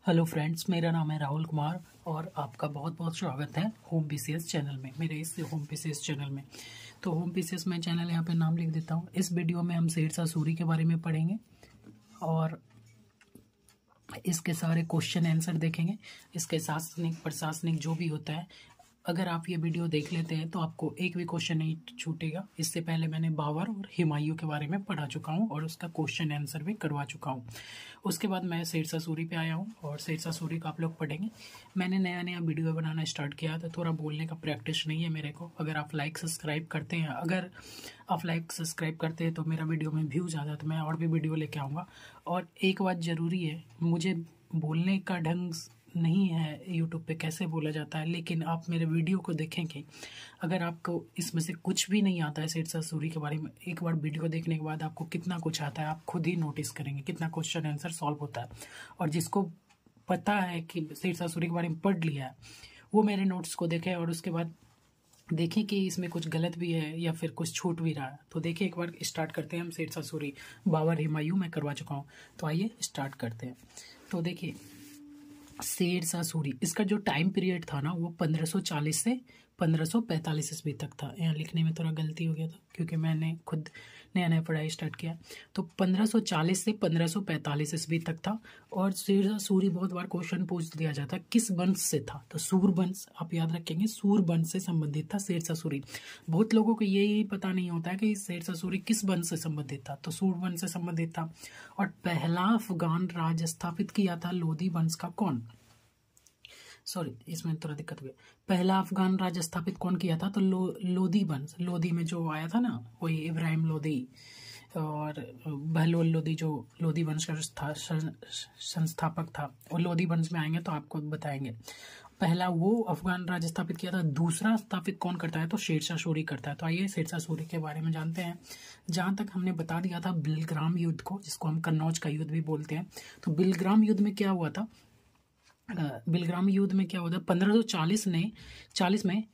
Hello friends, मेरा नाम है राहुल कुमार और आपका बहुत बहुत स्वागत है होम पीसीएस चैनल में, मेरे इस होम पीसीएस चैनल में। तो होम पीसीएस में चैनल यहाँ पे नाम लिख देता हूँ। इस वीडियो में हम शेरशाह सूरी के बारे में पढ़ेंगे और इसके सारे क्वेश्चन आंसर देखेंगे। इसके शासनिक प्रशासनिक जो भी होता है, अगर आप ये वीडियो देख लेते हैं तो आपको एक भी क्वेश्चन नहीं छूटेगा। इससे पहले मैंने बाबर और हुमायूं के बारे में पढ़ा चुका हूँ और उसका क्वेश्चन आंसर भी करवा चुका हूँ। उसके बाद मैं शेरशाह सूरी पे आया हूँ और शेरशाह सूरी का आप लोग पढ़ेंगे। मैंने नया नया वीडियो बनाना स्टार्ट किया तो थोड़ा बोलने का प्रैक्टिस नहीं है मेरे को। अगर आप लाइक सब्सक्राइब करते हैं तो मेरा वीडियो में व्यूज आता है तो मैं और भी वीडियो लेके आऊँगा। और एक बात ज़रूरी है, मुझे बोलने का ढंग नहीं है यूट्यूब पे कैसे बोला जाता है, लेकिन आप मेरे वीडियो को देखेंगे। अगर आपको इसमें से कुछ भी नहीं आता है शेरशाह सूरी के बारे में, एक बार वीडियो देखने के बाद आपको कितना कुछ आता है आप खुद ही नोटिस करेंगे, कितना क्वेश्चन आंसर सॉल्व होता है। और जिसको पता है कि शेरशाह सूरी के बारे में पढ़ लिया है, वो मेरे नोट्स को देखे और उसके बाद देखें कि इसमें कुछ गलत भी है या फिर कुछ छूट भी रहा है। तो देखिए, एक बार स्टार्ट करते हैं हम। शेरशाह सूरी, बाबर हुमायूं मैं करवा चुका हूँ, तो आइए स्टार्ट करते हैं। तो देखिए, शेरशाह सूरी, इसका जो टाइम पीरियड था ना वो 1540 से 1545 ईस्वी तक था। यहाँ लिखने में थोड़ा गलती हो गया था क्योंकि मैंने खुद नया नया पढ़ाई स्टार्ट किया। तो 1540 से 1545 ईस्वी तक था। और शेरशाह सूरी बहुत बार क्वेश्चन पूछ दिया जाता है किस वंश से था, तो सूर वंश, आप याद रखेंगे, सूर वंश से संबंधित था शेरशाह सूरी। बहुत लोगों को यही पता नहीं होता है कि शेरशाह सूरी किस वंश से संबंधित था, तो सूर वंश से संबंधित था। और पहला अफगान राज स्थापित किया था लोधी वंश का कौन, सॉरी इसमें थोड़ा दिक्कत हो गया। पहला अफगान राज स्थापित कौन किया था, तो लोधी वंश। लोधी में जो आया था ना, वही इब्राहिम लोधी और बहलोल लोधी, जो लोधी वंश का संस्थापक था। और लोधी वंश में आएंगे तो आपको बताएंगे। पहला वो अफगान राज स्थापित किया था। दूसरा स्थापित कौन करता है, तो शेरशाह सूरी करता है। तो आइए शेरशाह सूरी के बारे में जानते हैं। जहां तक हमने बता दिया था बिलग्राम युद्ध को, जिसको हम कन्नौज का युद्ध भी बोलते हैं, तो बिलग्राम युद्ध में क्या हुआ था, 1540 में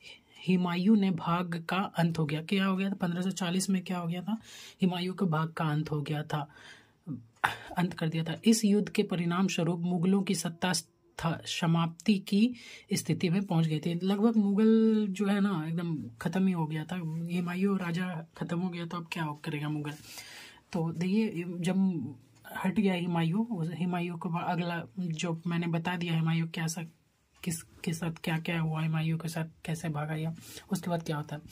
हुमायूं ने भाग का अंत हो गया। क्या हो गया था 1540 में, क्या हो गया था, हुमायूं के भाग का अंत हो गया था, अंत कर दिया था। इस युद्ध के परिणाम स्वरूप मुगलों की सत्ता समाप्ति की स्थिति में पहुंच गई थी। लगभग मुगल जो है ना एकदम खत्म ही हो गया था। हुमायूं राजा खत्म हो गया तो अब क्या करेगा मुगल। तो देखिए, जब हट गया हुमायूं को अगला जो मैंने बता दिया, हुमायूं कैसा किसके साथ क्या क्या हुआ, हुमायूं के साथ कैसे भागा या उसके बाद क्या होता है।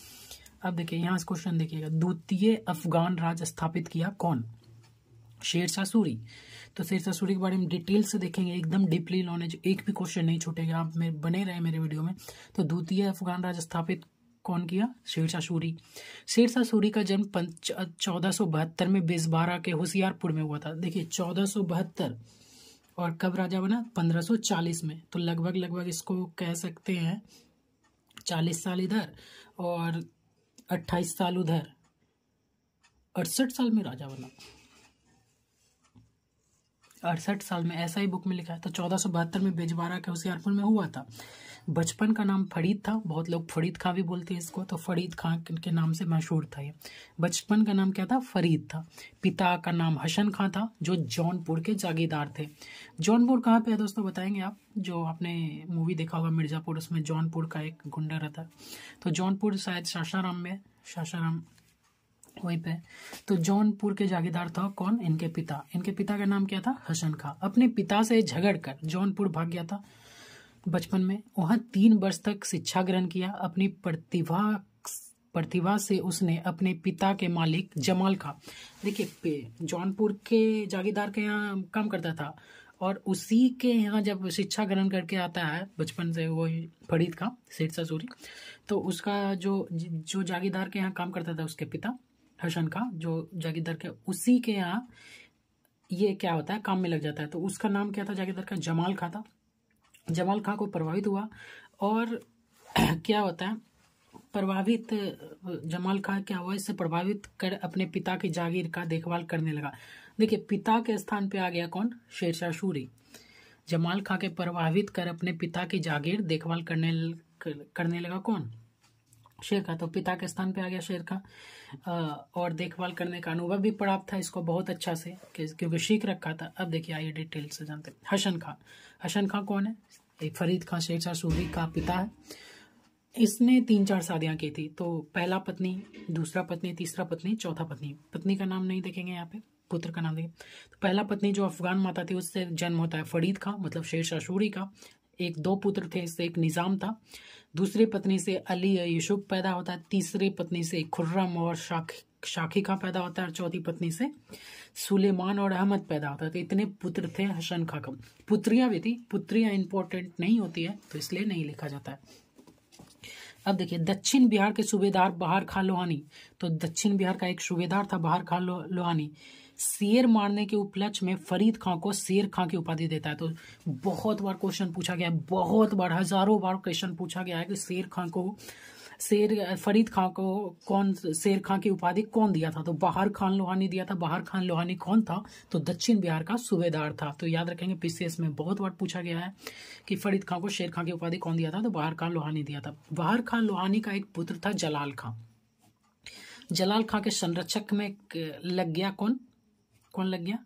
अब देखिए यहाँ से क्वेश्चन देखिएगा, द्वितीय अफगान राज स्थापित किया कौन, शेरशाह सूरी। तो शेरशाह सूरी के बारे में डिटेल से देखेंगे, एकदम डीपली नॉलेज, एक भी क्वेश्चन नहीं छूटेगा, आप बने रहे मेरे वीडियो में। तो द्वितीय अफगान राज स्थापित कौन किया, शेरशाह सूरी। शेरशाह सूरी का जन्म 1472 में बिजबारा के होशियारपुर में हुआ था। देखिए 1472, और कब राजा बना, 1540 में। तो लगभग इसको कह सकते हैं 40 साल इधर और 28 साल उधर, 68 साल में राजा बना, 68 साल में, ऐसा ही बुक में लिखा है। तो 1472 में बिजबारा के होशियारपुर में हुआ था। बचपन का नाम फरीद था, बहुत लोग फरीद खां भी बोलते हैं इसको, तो फरीद खां के नाम से मशहूर था ये। बचपन का नाम क्या था, फरीद था। पिता का नाम हसन खां था, जो जौनपुर के जागीरदार थे। जौनपुर कहाँ पे है दोस्तों, बताएंगे आप, जो आपने मूवी देखा होगा मिर्जापुर, उसमें जौनपुर का एक गुंडा रहता है। तो जौनपुर शायद सासाराम में, सासाराम वहीं पे। तो जौनपुर के जागीरदार था कौन, इनके पिता का नाम क्या था, हसन खां। अपने पिता से झगड़कर जौनपुर भाग गया था बचपन में। वहां 3 वर्ष तक शिक्षा ग्रहण किया। अपनी प्रतिभा से उसने अपने पिता के मालिक जमाल खां, देखिए जौनपुर के जागीरदार के यहाँ काम करता था, और उसी के यहाँ जब शिक्षा ग्रहण करके आता है बचपन से, वो फरीद खां, शेरशाह सूरी, तो उसका जो जागीरदार के यहाँ काम करता था, उसके पिता हसन खां, जो जागीरदार के, उसी के यहाँ ये क्या होता है, काम में लग जाता है। तो उसका नाम क्या था जागीरदार का, जमाल खां था। जमाल खां को प्रभावित हुआ और क्या होता है, जमाल खां क्या हुआ, इससे प्रभावित कर अपने पिता की जागीर का देखभाल करने लगा। देखिए पिता के स्थान पे आ गया कौन, शेरशाह सूरी। जमाल खां के प्रभावित कर अपने पिता की जागीर देखभाल करने लगा कौन, शेर खां, तो पिता के स्थान पे आ गया शेर खां। और देखभाल करने का अनुभव भी प्राप्त था इसको बहुत अच्छा से, क्योंकि सीख रखा था। अब देखिए आइए डिटेल से जानते हैं। हसन खां, हसन खां कौन है? एक फरीद खां शेरशाह सूरी का पिता है। इसने 3-4 शादियां की थी। तो पहला पत्नी, दूसरा पत्नी, तीसरा पत्नी, चौथा पत्नी। पत्नी का नाम नहीं देखेंगे यहाँ पे, पुत्र का नाम देखेंगे। तो पहला पत्नी जो अफगान माता थी, उससे जन्म होता है फरीद खां, मतलब शेरशाह सूरी का। एक 2 पुत्र थे, इससे एक निजाम था। दूसरी पत्नी से अली यूसुफ पैदा होता है। तीसरी पत्नी से खुर्रम और शाखी खां पैदा होता है। और चौथी पत्नी से सुलेमान और अहमद पैदा होता है। तो इतने पुत्र थे हसन खां का। पुत्रियां भी थी, पुत्रियां इंपॉर्टेंट नहीं होती है तो इसलिए नहीं लिखा जाता है। अब देखिए दक्षिण बिहार के सूबेदार बहार खां लोहानी। तो दक्षिण बिहार का एक सूबेदार था बहार खां लोहानी। शेर मारने के उपलक्ष्य में फरीद खां को शेर खां की उपाधि देता है। तो बहुत बार क्वेश्चन पूछा गया है, बहुत बार, हजारों बार क्वेश्चन पूछा गया है कि फरीद खां को कौन शेर खां की उपाधि कौन दिया था? तो बहार खां लोहानी दिया था। बहार खां लोहानी कौन था? तो दक्षिण बिहार का सूबेदार था। तो याद रखेंगे, पीसीएस में बहुत बार पूछा गया है कि फरीद खां को शेर खां की उपाधि कौन दिया था? तो बहार खां लोहानी दिया था। बहार खां लोहानी का एक पुत्र था जलाल खां। जलाल खां के संरक्षक में लग गया कौन लग गया?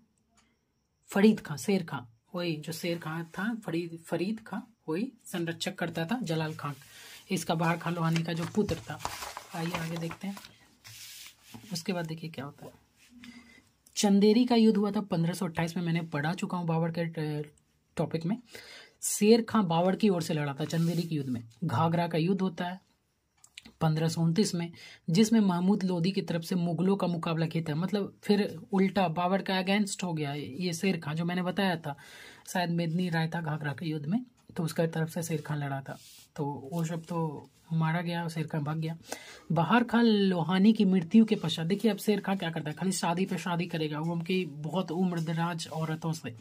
फरीद खां, शेर खां, वही जो शेर खां था, फरीद खां वही संरक्षक करता था जलाल खां। इसका बहार खां लोहानी का जो पुत्र था। आइए आगे देखते हैं। उसके बाद देखिए क्या होता है। चंदेरी का युद्ध हुआ था 1528 में, मैंने पढ़ा चुका हूँ बाबर के टॉपिक में। शेर खां बाबर की ओर से लड़ा था चंदेरी के युद्ध में। घाघरा का युद्ध होता है 1529 में, जिसमें महमूद लोदी की तरफ से मुगलों का मुकाबला किया था। मतलब फिर उल्टा बाबर का अगेंस्ट हो गया ये शेर खां, जो मैंने बताया था। शायद मेदनी राय था घाघरा के युद्ध में, तो उसका तरफ से शेर खां लड़ा था। तो वो सब तो मारा गया, शेर खां भाग गया। बहार खां लोहानी की मृत्यु के पश्चात देखिए अब शेर खां क्या करता है, खाली शादी पे शादी करेगा वो, उनकी बहुत उम्रदराज औरतों से।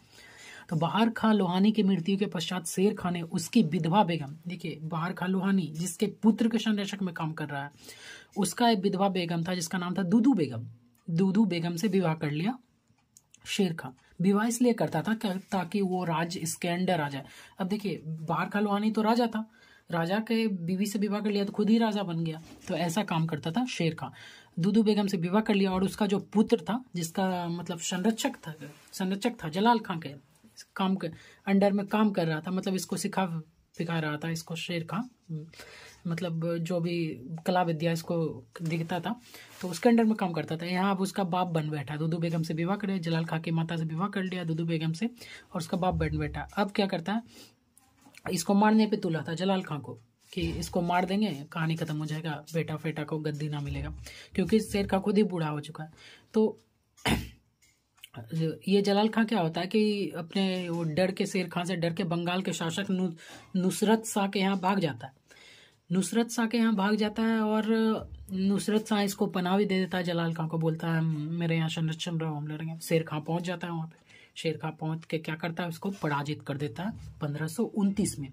तो बहार खां लोहानी की मृत्यु के पश्चात शेर खां ने उसकी विधवा बेगम, देखिए बहार खां लोहानी जिसके पुत्र के संरक्षक में काम कर रहा है, उसका एक विधवा बेगम था जिसका नाम था दूदू बेगम। दूदू बेगम से विवाह कर लिया शेर खां। विवाह इसलिए करता था ताकि वो राज इसके अंडर आ जाए। अब देखिए बहार खां लोहानी तो राजा था, राजा के बीवी से विवाह कर लिया तो खुद ही राजा बन गया। तो ऐसा काम करता था शेर खां। दूदू बेगम से विवाह कर लिया और उसका जो पुत्र था, जिसका मतलब संरक्षक था जलाल खां के काम के अंडर में काम कर रहा था, मतलब इसको सिखा रहा था इसको शेर खां, मतलब जो भी कला विद्या इसको दिखता था तो उसके अंडर में काम करता था। यहाँ अब उसका बाप बन बैठा। दूदू बेगम से विवाह करे, जलाल खां की माता से विवाह कर लिया दूदू बेगम से, और उसका बाप बन बैठा। अब क्या करता है, इसको मारने पे तुला था जलाल खां को कि इसको मार देंगे, कहानी खत्म हो जाएगा, बेटा फेटा को गद्दी ना मिलेगा, क्योंकि शेर खां खुद ही बूढ़ा हो चुका है। तो ये जलाल खां क्या होता है कि अपने वो डर के, शेर खां से डर के बंगाल के शासक नुसरत शाह के यहाँ भाग जाता है। नुसरत शाह के यहाँ भाग जाता है और नुसरत शाह इसको पनाह भी दे देता है। जलाल खां को बोलता है मेरे यहाँ संरक्षण रहो, हम लड़ेंगे। शेर खां पहुंच जाता है वहाँ पे। शेर खां पहुंच के क्या करता है, उसको पराजित कर देता है 1529 में,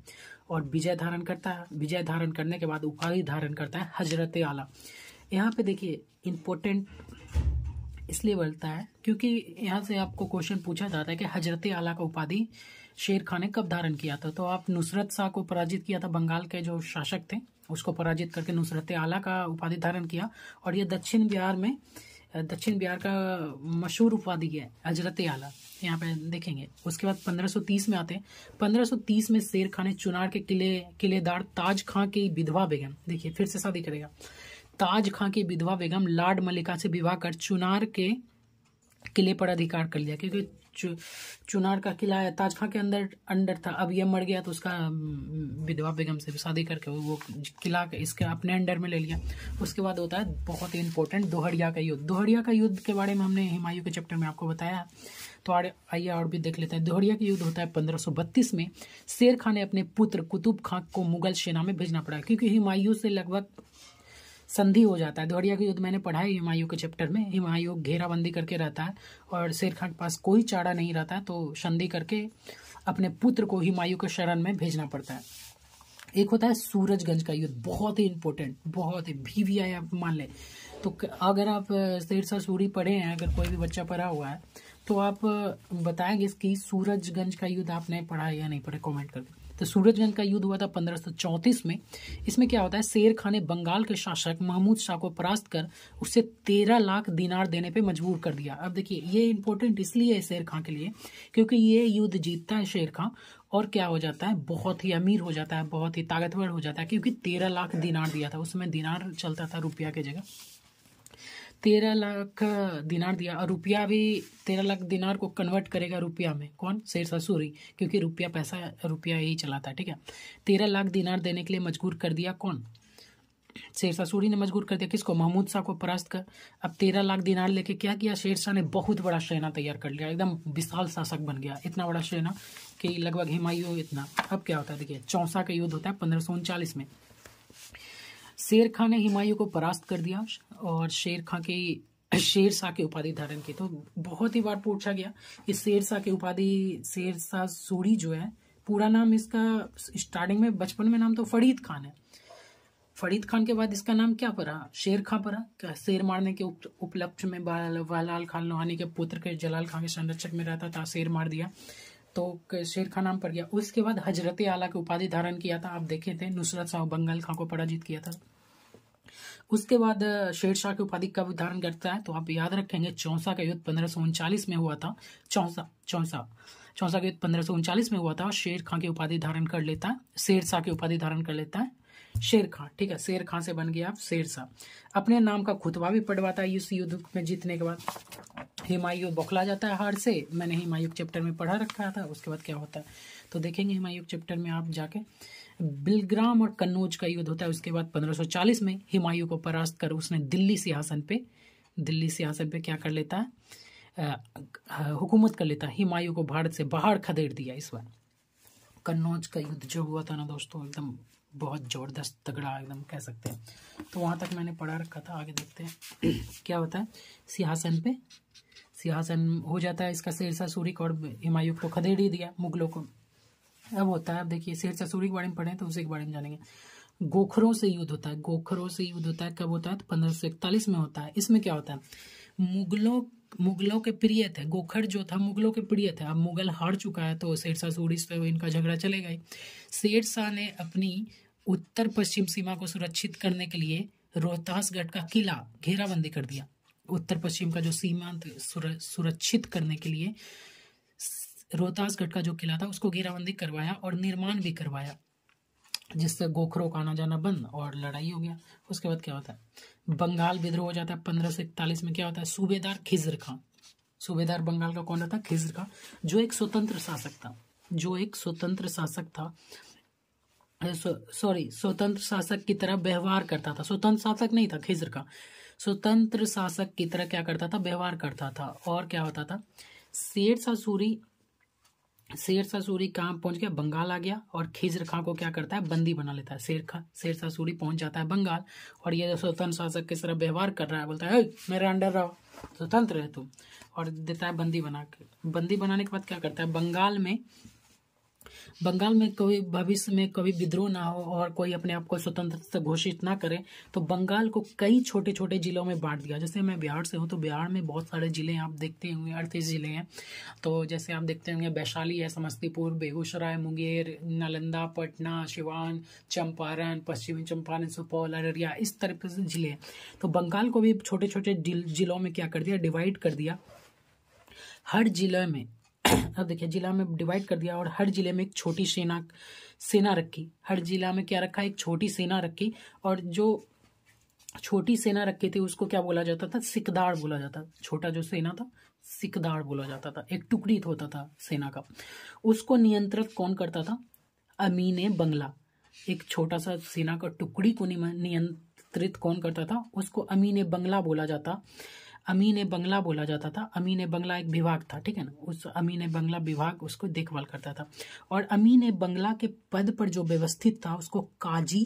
और विजय धारण करता है। विजय धारण करने के बाद उपाधि धारण करता है हजरत आला। यहाँ पे देखिए इम्पोर्टेंट इसलिए बोलता है क्योंकि यहाँ से आपको क्वेश्चन पूछा जाता है कि हजरत आला का उपाधि शेर खां ने कब धारण किया था। तो आप नुसरत शाह को पराजित किया था, बंगाल के जो शासक थे उसको पराजित करके नुसरत आला का उपाधि धारण किया, और ये दक्षिण बिहार का मशहूर उपाधि है हजरत आला, यहाँ पे देखेंगे। उसके बाद 1530 में आते हैं। 1530 में शेर खां ने चुनार के किलेदार ताज खां की विधवा बेगम, देखिए फिर से शादी करेगा, ताज खां की विधवा बेगम लाड मलिका से विवाह कर चुनार के किले पर अधिकार कर लिया, क्योंकि चुनार का किला है ताज खां के अंडर था। अब ये मर गया तो उसका विधवा बेगम से शादी करके वो किला इसके अपने अंडर में ले लिया। उसके बाद होता है बहुत ही इंपॉर्टेंट दोहड़िया का युद्ध। दोहड़िया का युद्ध के बारे में हमने हुमायूं के चैप्टर में आपको बताया, तो आइए और भी देख लेते हैं। दोहड़िया का युद्ध होता है 1532 में। शेर खां ने अपने पुत्र कुतुब खां को मुगल सेना में भेजना पड़ा, क्योंकि हुमायूं से लगभग संधि हो जाता है। दोहड़िया का युद्ध मैंने पढ़ा है हुमायूं के चैप्टर में। हुमायूं घेराबंदी करके रहता है और शेर खां के पास कोई चारा नहीं रहता है, तो संधि करके अपने पुत्र को हुमायूं के शरण में भेजना पड़ता है। एक होता है सूरजगंज का युद्ध, बहुत ही इंपॉर्टेंट, बहुत ही VVI आप मान लें। तो अगर आप शेरशाह सूरी पढ़े हैं, अगर कोई भी बच्चा पढ़ा हुआ है तो आप बताएंगे कि सूरजगंज का युद्ध आपने पढ़ा है या नहीं पढ़ा, कमेंट करके। तो सूरजगंज का युद्ध हुआ था 1534 में। इसमें क्या होता है, शेर खान ने बंगाल के शासक महमूद शाह को परास्त कर उसे 13 लाख दिनार देने पे मजबूर कर दिया। अब देखिए ये इंपॉर्टेंट इसलिए है शेर खान के लिए क्योंकि ये युद्ध जीतता है शेर खान और क्या हो जाता है, बहुत ही अमीर हो जाता है, बहुत ही ताकतवर हो जाता है, क्योंकि 13 लाख दिनार दिया था। उस समय दिनार चलता था रुपया की जगह। 13 लाख दिनार दिया और रुपया भी 13 लाख दिनार को कन्वर्ट करेगा रुपया में कौन, शेरशाह सूरी, क्योंकि रुपया पैसा रुपया यही चलाता है, ठीक है। 13 लाख दिनार देने के लिए मजबूर कर दिया कौन, शेरशाह सूरी ने मजबूर कर दिया किसको, महमूद शाह को परास्त कर। अब 13 लाख दिनार लेके क्या किया, शेरशाह ने बहुत बड़ा सेना तैयार कर लिया, एकदम विशाल शासक बन गया, इतना बड़ा सेना कि लगभग हुमायूं इतना। अब क्या होता है देखिए, चौसा का युद्ध होता है 1539 में। शेर खान ने हुमायूं को परास्त कर दिया और शेरशाह की उपाधि धारण की। तो बहुत ही बार पूछा गया कि शेरशाह की उपाधि, शेरशाह सूरी जो है पूरा नाम इसका स्टार्टिंग में बचपन में नाम तो फरीद खान है। फरीद खान के बाद इसका नाम क्या पड़ा, शेर खां पड़ा। क्या शेर मारने के उपलक्ष्य में बलाल खान लोहानी के पुत्र के जलाल खान के संरक्षक में रहता था, शेर मार दिया तो शेर खां नाम पड़ गया। उसके बाद हजरत आला की उपाधि धारण किया था, आप देखे थे, नुसरत शाह बंगाल खां को पराजित किया था। उसके बाद शेरशाह की उपाधि कब धारण करता है, तो आप याद रखेंगे चौसा का युद्ध 1539 में हुआ था। चौसा का युद्ध 1539 में हुआ था। शेर खां की उपाधि धारण कर लेता है, शेरशाह की उपाधि धारण कर लेता है शेर खां, ठीक है। शेर खां से बन गया आप शेरशाह। अपने नाम का खुतबा भी पढ़वाता है इस युद्ध में जीतने के बाद। हुमायूं बौखला जाता है हार से, मैंने हुमायूं चैप्टर में पढ़ा रखा था। उसके बाद क्या होता है तो देखेंगे हुमायूं चैप्टर में आप जाके। बिलग्राम और कन्नौज का युद्ध होता है। उसके बाद 1540 में हुमायूं को परास्त कर उसने दिल्ली सिंहासन पे क्या कर लेता है, हुकूमत कर लेता है। हुमायूं को भारत से बाहर खदेड़ दिया। इस बार कन्नौज का युद्ध जो हुआ था ना दोस्तों, एकदम बहुत जबरदस्त तगड़ा एकदम कह सकते हैं। तो वहां तक मैंने पढ़ा रखा था, आगे देखते हैं क्या होता है। सिंहासन हो जाता है इसका शेरशाह सूरी को और हुमायूं को खदेड़ ही दिया मुगलों को। अब होता है, अब देखिए शेरशाह सूरी के बारे में पढ़े तो उसी के बारे में जानेंगे। गोखरों से युद्ध होता है। कब होता है तो 1541 में होता है। इसमें क्या होता है, मुगलों के प्रिय थे, गोखर जो था मुगलों के प्रिय थे। अब मुगल हार चुका है तो शेरशाह सूरी से इनका झगड़ा चलेगा ही। शेरशाह ने अपनी उत्तर पश्चिम सीमा को सुरक्षित करने के लिए रोहतासगढ़ का किला घेराबंदी कर दिया। उत्तर पश्चिम का जो सीमांत सुरक्षित करने के लिए रोहतासगढ़ का जो किला था उसको घेराबंदी करवाया और निर्माण भी करवाया, जिससे गोखरों का आना जाना बंद और लड़ाई हो गया। उसके बाद क्या होता है, बंगाल विद्रोह हो जाता है 1541 में। क्या होता है, सूबेदार खिजर खां, सूबेदार बंगाल का कौन रहता है, खिजर खां, जो एक स्वतंत्र शासक की तरह व्यवहार करता था। स्वतंत्र शासक नहीं था खिजर खां, स्वतंत्र शासक की तरह क्या करता था, व्यवहार करता था। और क्या होता था, शेरशाह सूरी कहाँ पहुंच गया, बंगाल आ गया और खिजर खां को क्या करता है, बंदी बना लेता है। शेरशाह सूरी पहुंच जाता है बंगाल और ये जो स्वतंत्र शासक की तरह व्यवहार कर रहा है, बोलता है मेरे अंडर रहो, स्वतंत्र है तुम, और देता है बंदी बना के। बंदी बनाने के बाद क्या करता है, बंगाल में कोई भविष्य में कभी विद्रोह ना हो और कोई अपने आप को स्वतंत्रता घोषित ना करे तो बंगाल को कई छोटे छोटे जिलों में बांट दिया। जैसे मैं बिहार से हूँ तो बिहार में बहुत सारे जिले आप देखते होंगे, 38 जिले हैं। तो जैसे आप देखते होंगे वैशाली है, समस्तीपुर, बेगूसराय, मुंगेर, नालंदा, पटना, सिवान, चंपारण, पश्चिमी चंपारण, सुपौल, अररिया, इस तरह से जिले हैं। तो बंगाल को भी छोटे छोटे जिलों में क्या कर दिया, डिवाइड कर दिया। हर जिले में अब देखिए जिला में डिवाइड कर दिया और हर जिले में एक छोटी सेना रखी। हर जिला में क्या रखा, एक छोटी सेना रखी और जो छोटी सेना रखी थी उसको क्या बोला जाता था, सिकदार बोला जाता। छोटा जो सेना था सिकदार बोला जाता था, एक टुकड़ी होता था सेना का। उसको नियंत्रित कौन करता था, अमीन बंगला। एक छोटा सा सेना का टुकड़ी को नियंत्रित कौन करता था, उसको अमीन बंगला बोला जाता था। अमीन बंगला एक विभाग था, ठीक है ना। उस अमीन बंगला विभाग उसको देखभाल करता था और अमीन बंगला के पद पर जो व्यवस्थित था उसको काजी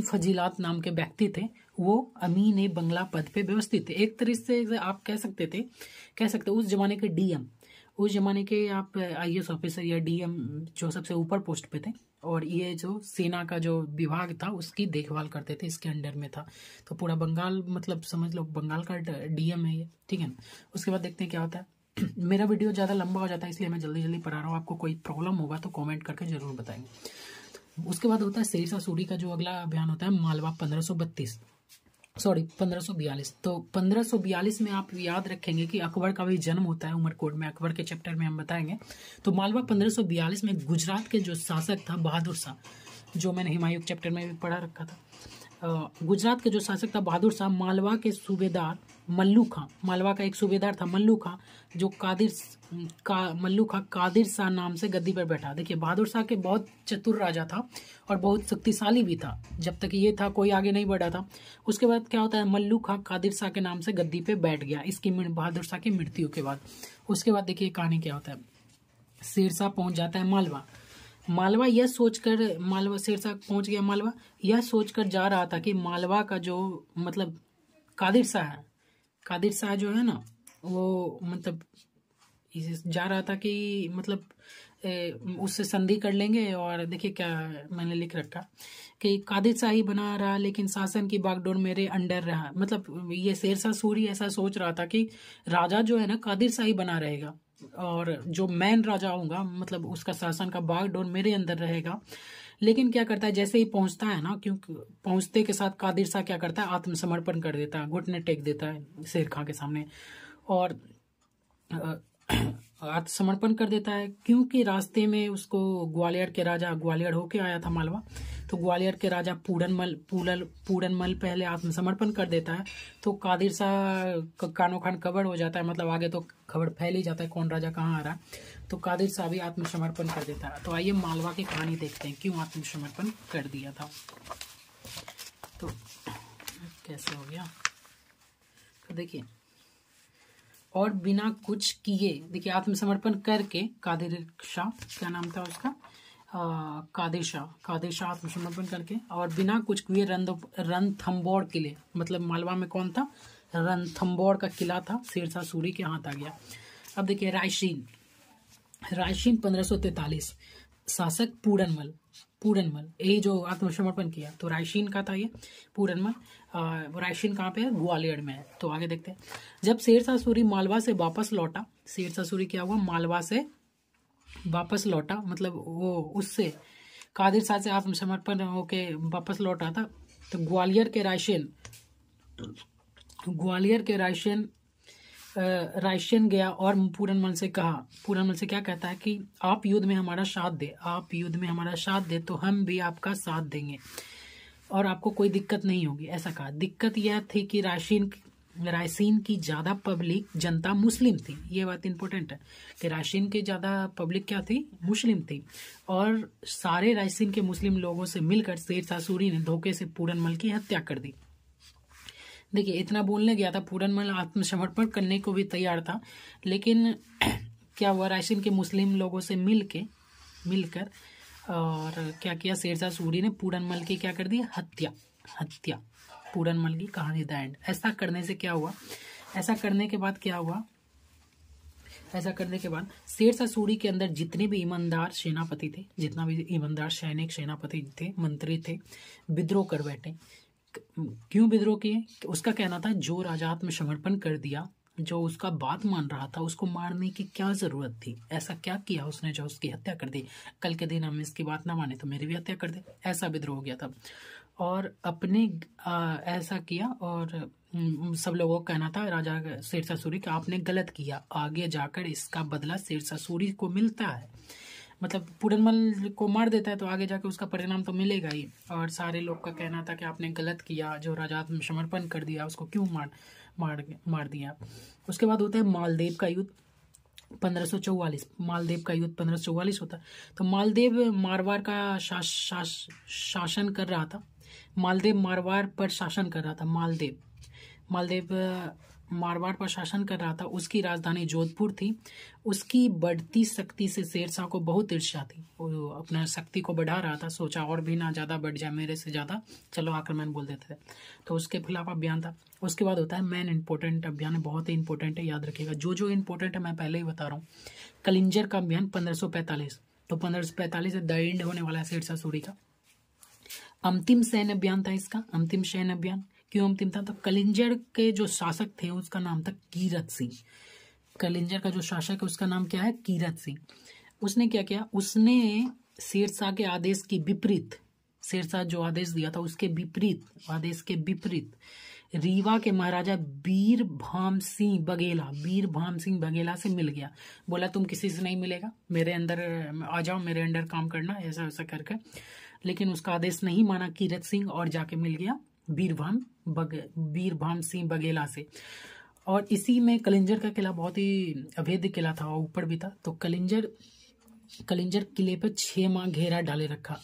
फजीलात नाम के व्यक्ति थे, वो अमीन बंगला पद पे व्यवस्थित थे। एक तरह से आप कह सकते उस जमाने के डीएम, उस जमाने के आप आईएएस ऑफिसर या डीएम जो सबसे ऊपर पोस्ट पे थे, और ये जो सेना का जो विभाग था उसकी देखभाल करते थे, इसके अंडर में था। तो पूरा बंगाल मतलब समझ लो बंगाल का डीएम है ये, ठीक है ना। उसके बाद देखते हैं क्या होता है, मेरा वीडियो ज़्यादा लंबा हो जाता है इसलिए मैं जल्दी जल्दी पढ़ा रहा हूँ। आपको कोई प्रॉब्लम होगा तो कमेंट करके जरूर बताएंगे। उसके बाद होता है शेरशाह सूरी का जो अगला अभियान होता है मालवा 1542। तो 1542 में आप याद रखेंगे कि अकबर का भी जन्म होता है उमरकोट में। अकबर के चैप्टर में हम बताएंगे। तो मालवा 1542 में गुजरात के जो शासक था बहादुर शाह, जो मैंने हुमायूं चैप्टर में भी पढ़ा रखा था। गुजरात के जो शासक था बहादुर शाह, मालवा के सूबेदार मल्लू खां, मालवा का एक सूबेदार था मल्लू खां, जो मल्लू खां कादिर शाह नाम से गद्दी पर बैठा। देखिए बहादुर शाह के बहुत चतुर राजा था और बहुत शक्तिशाली भी था। जब तक ये था कोई आगे नहीं बढ़ा था। उसके बाद क्या होता है, मल्लू खां कादिर शाह के नाम से गद्दी पे बैठ गया इसकी बहादुर शाह की मृत्यु के बाद। उसके बाद देखिए कहानी क्या होता है, शेरशाह पहुंच जाता है मालवा यह सोचकर, शेरशाह पहुंच गया मालवा, यह सोचकर जा रहा था कि मालवा का जो मतलब कादिर शाह जो है ना, वो मतलब जा रहा था कि मतलब उससे संधि कर लेंगे। और देखिए क्या मैंने लिख रखा कि कादिर शाह ही बना रहा लेकिन शासन की बागडोर मेरे अंडर रहा। मतलब ये शेरशाह सूरी ऐसा सोच रहा था कि राजा जो है ना कादिर शाह ही बना रहेगा और जो मैन राजा होगा मतलब उसका शासन का बागडोर मेरे अंदर रहेगा। लेकिन क्या करता है, जैसे ही पहुंचता है ना, क्योंकि पहुंचते के साथ कादिर शाह क्या करता है, आत्मसमर्पण कर देता है, घुटने टेक देता है शेर खां के सामने और आत्मसमर्पण कर देता है। क्योंकि रास्ते में उसको ग्वालियर होके आया था मालवा, तो ग्वालियर के राजा पूरनमल पहले आत्मसमर्पण कर देता है। तो कादिर शाह कानो खान खबर हो जाता है, मतलब आगे तो खबर फैल ही जाता है कौन राजा कहाँ आ रहा है। तो कादिर शाह भी आत्मसमर्पण कर देता है। तो आइए मालवा की कहानी देखते हैं, क्यों आत्मसमर्पण कर दिया था। तो कैसे हो गया, तो देखिए, और बिना कुछ किए, देखिए आत्मसमर्पण करके कादिर शाह, क्या नाम था उसका, कादिर शाह आत्मसमर्पण करके और बिना कुछ किए रणथंबोर किले, मतलब मालवा में कौन था, रणथंबोर का किला था, शेरशाह सूरी के हाथ आ गया। अब देखिए रायसीन 1543, शासक पूरनमल यही जो आत्मसमर्पण किया, तो रायसीन का था ये पूरनमल। रायसीन कहाँ पे है, ग्वालियर में है। तो आगे देखते हैं, जब शेरशाह सूरी मालवा से वापस लौटा, शेरशाह सूरी क्या हुआ, मालवा से वापस लौटा, मतलब वो उससे कादिर शाह से आत्मसमर्पण होके वापस लौटा था। तो ग्वालियर के रायसेन गया और पूरनमल से क्या कहता है कि आप युद्ध में हमारा साथ दे तो हम भी आपका साथ देंगे और आपको कोई दिक्कत नहीं होगी, ऐसा कहा। दिक्कत यह थी कि रायसीन की ज्यादा पब्लिक जनता मुस्लिम थी। ये बात इंपॉर्टेंट है कि रायसीन की ज्यादा पब्लिक क्या थी, मुस्लिम थी। और सारे रायसीन के मुस्लिम लोगों से मिलकर शेरशाह सूरी ने धोखे से पूरनमल की हत्या कर दी। देखिए इतना बोलने गया था, पूरनमल आत्मसमर्पण करने को भी तैयार था, लेकिन क्या हुआ, रायसीन के मुस्लिम लोगों से मिलकर और क्या किया, शेरशाह सूरी ने पूरनमल की क्या कर दी, हत्या। पूरनमल की कहानी द एंड। ऐसा करने के बाद शेरशाह सूरी के अंदर जितने भी ईमानदार सेनापति थे, जितना भी ईमानदार सेनापति थे, मंत्री थे, विद्रोह कर बैठे। क्यों विद्रोह किए, उसका कहना था जो राजा आत्मसमर्पण कर दिया, जो उसका बात मान रहा था, उसको मारने की क्या जरूरत थी, ऐसा क्या किया उसने जो उसकी हत्या कर दी, कल के दिन हम इसकी बात ना माने तो मेरी भी हत्या कर दे, ऐसा विद्रोह हो गया था। और अपने ऐसा किया और सब लोगों का कहना था राजा शेरशाह सूरी का आपने गलत किया, आगे जाकर इसका बदला शेरशाह सूरी को मिलता है। मतलब पूरनमल को मार देता है तो आगे जाके उसका परिणाम तो मिलेगा ही। और सारे लोग का कहना था कि आपने गलत किया, जो राजा आत्मसमर्पण कर दिया उसको क्यों मार दिया। उसके बाद होता है मालदेव का युद्ध 1544। मालदेव का युद्ध 1544 होता है। तो मालदेव मारवाड़ का शासन कर रहा था। मालदेव मारवाड़ पर शासन कर रहा था। मालदेव मारवाड़ पर शासन कर रहा था। उसकी राजधानी जोधपुर थी। उसकी बढ़ती शक्ति से शेरशाह को बहुत ईर्ष्या थी। वो अपना शक्ति को बढ़ा रहा था, सोचा और भी ना ज्यादा बढ़ जाए मेरे से ज्यादा, चलो आक्रमण बोल देते थे। तो उसके खिलाफ अभियान था। उसके बाद होता है मेन इंपॉर्टेंट अभियान, बहुत ही इंपॉर्टेंट है, याद रखिएगा। जो इंपॉर्टेंट है मैं पहले ही बता रहा हूँ। कलिंजर का अभियान 1545। तो 1545 से द एंड होने वाला है शेरशाह सूरी का। अंतिम सैन्य अभियान था इसका। अंतिम सैन्य अभियान क्यों अंतिम था, तो कलिंजर के जो शासक थे उसका नाम था कीरत सिंह। कलिंजर का जो शासक है उसका नाम क्या है? कीरत सिंह। उसने क्या किया? उसने शेरशाह के आदेश की विपरीत, शेरशाह जो आदेश दिया था उसके विपरीत, आदेश के विपरीत रीवा के महाराजा वीरभाम सिंह बघेला से मिल गया। बोला तुम किसी से नहीं मिलेगा, मेरे अंदर आ जाओ, मेरे अंडर काम करना, ऐसा ऐसा करके। लेकिन उसका आदेश नहीं माना कीरत सिंह और जाके मिल गया वीरभाम सिंह बघेला से। और इसी में कलिंजर का किला बहुत ही अभेद्य किला था और ऊपर भी था। तो कलिंजर किले पे 6 माह घेरा डाले रखा,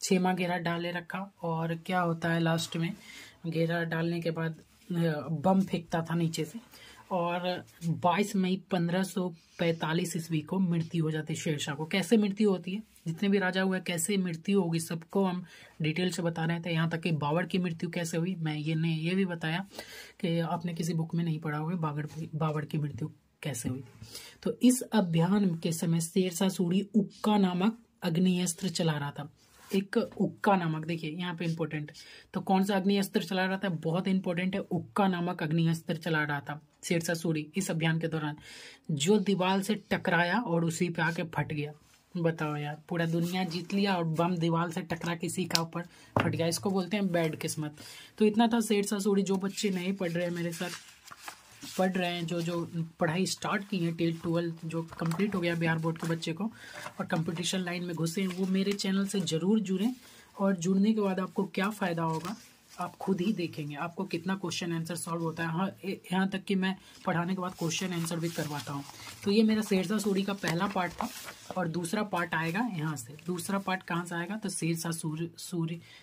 6 माह घेरा डाले रखा। और क्या होता है लास्ट में, घेरा डालने के बाद बम फेंकता था नीचे से। और 22 मई 1545 ईस्वी को मृत्यु हो जाती है शेरशाह को। कैसे मृत्यु होती है, जितने भी राजा हुए कैसे मृत्यु होगी, सबको हम डिटेल से बता रहे थे। यहाँ तक कि बाबर की मृत्यु कैसे हुई, मैं ये भी बताया कि आपने किसी बुक में नहीं पढ़ा होगा बाबर की मृत्यु कैसे हुई। तो इस अभियान के समय शेरशाह सूरी उक्का नामक अग्निअस्त्र चला रहा था। एक उक्का नामक, देखिए यहाँ पे इंपॉर्टेंट, तो कौन सा अग्निअस्त्र चला रहा था, बहुत इंपॉर्टेंट है। उक्का नामक अग्निअस्त्र चला रहा था शेरशाह सूरी इस अभियान के दौरान, जो दीवार से टकराया और उसी पे आके फट गया। बताओ यार, पूरा दुनिया जीत लिया और बम दीवार से टकरा किसी का ऊपर फट गया। इसको बोलते हैं बैड किस्मत। तो इतना था शेरशाह सूरी। जो बच्चे नहीं पढ़ रहे हैं मेरे साथ, पढ़ रहे हैं, जो पढ़ाई स्टार्ट की है 10th 12th जो कंप्लीट हो गया बिहार बोर्ड के बच्चे को और कंपटीशन लाइन में घुसे हैं, वो मेरे चैनल से ज़रूर जुड़ें। और जुड़ने के बाद आपको क्या फ़ायदा होगा आप खुद ही देखेंगे, आपको कितना क्वेश्चन आंसर सॉल्व होता है। हाँ, यहाँ तक कि मैं पढ़ाने के बाद क्वेश्चन आंसर भी करवाता हूँ। तो ये मेरा शेरशाह सूरी का पहला पार्ट था और दूसरा पार्ट आएगा यहाँ से। दूसरा पार्ट कहाँ से आएगा, तो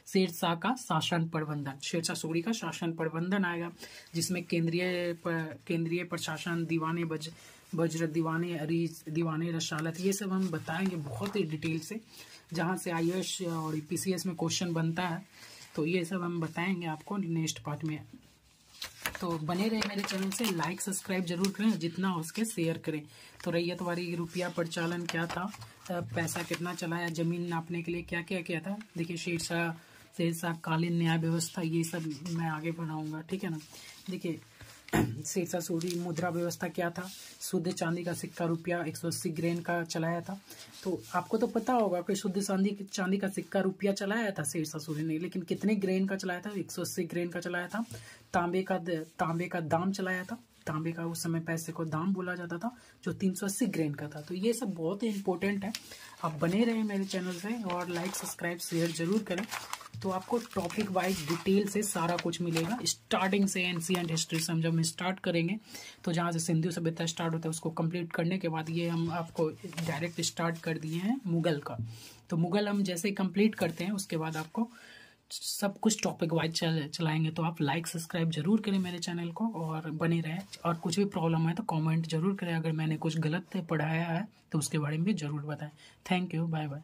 शेरशाह का शासन प्रबंधन, शेरशाह सूरी का शासन प्रबंधन आएगा, जिसमें केंद्रीय प्रशासन, दीवाने वज्र, दीवाने अरीज, दीवाने रसालत, ये सब हम बताएंगे बहुत ही डिटेल से। जहाँ से IAS और PCS में क्वेश्चन बनता है, तो ये सब हम बताएंगे आपको नेक्स्ट पार्ट में। तो बने रहे मेरे चैनल से, लाइक सब्सक्राइब जरूर करें, जितना हो सके शेयर करें। तो रैयत वारी रुपया प्रचालन क्या था, पैसा कितना चलाया, जमीन नापने के लिए क्या क्या किया था, देखिए शेरशाह कालीन न्याय व्यवस्था, ये सब मैं आगे बढ़ाऊंगा, ठीक है ना। देखिए शेरशाह सूरी मुद्रा व्यवस्था क्या था, शुद्ध चांदी का सिक्का रुपया 180 ग्रेन का चलाया था। तो आपको तो पता होगा कि शुद्ध चांदी का सिक्का रुपया चलाया था शेरशाह सूरी ने, लेकिन कितने ग्रेन का चलाया था, 180 ग्रेन का चलाया था। तांबे का दाम चलाया था, तांबे का उस समय पैसे को दाम बोला जाता था, जो 380 ग्रेन का था। तो ये सब बहुत ही इंपॉर्टेंट है। आप बने रहे मेरे चैनल से और लाइक सब्सक्राइब शेयर जरूर करें। तो आपको टॉपिक वाइज डिटेल से सारा कुछ मिलेगा, स्टार्टिंग से एंशिएंट हिस्ट्री से। हम जब हम स्टार्ट करेंगे तो जहाँ से सिंधु सभ्यता स्टार्ट होता है उसको कंप्लीट करने के बाद ये हम आपको डायरेक्ट स्टार्ट कर दिए हैं मुगल का। तो मुगल हम जैसे ही कंप्लीट करते हैं उसके बाद आपको सब कुछ टॉपिक वाइज चलाएंगे। तो आप लाइक सब्सक्राइब जरूर करें मेरे चैनल को और बने रहें। और कुछ भी प्रॉब्लम है तो कमेंट जरूर करें, अगर मैंने कुछ गलत पढ़ाया है तो उसके बारे में भी जरूर बताएं। Thank you, bye bye.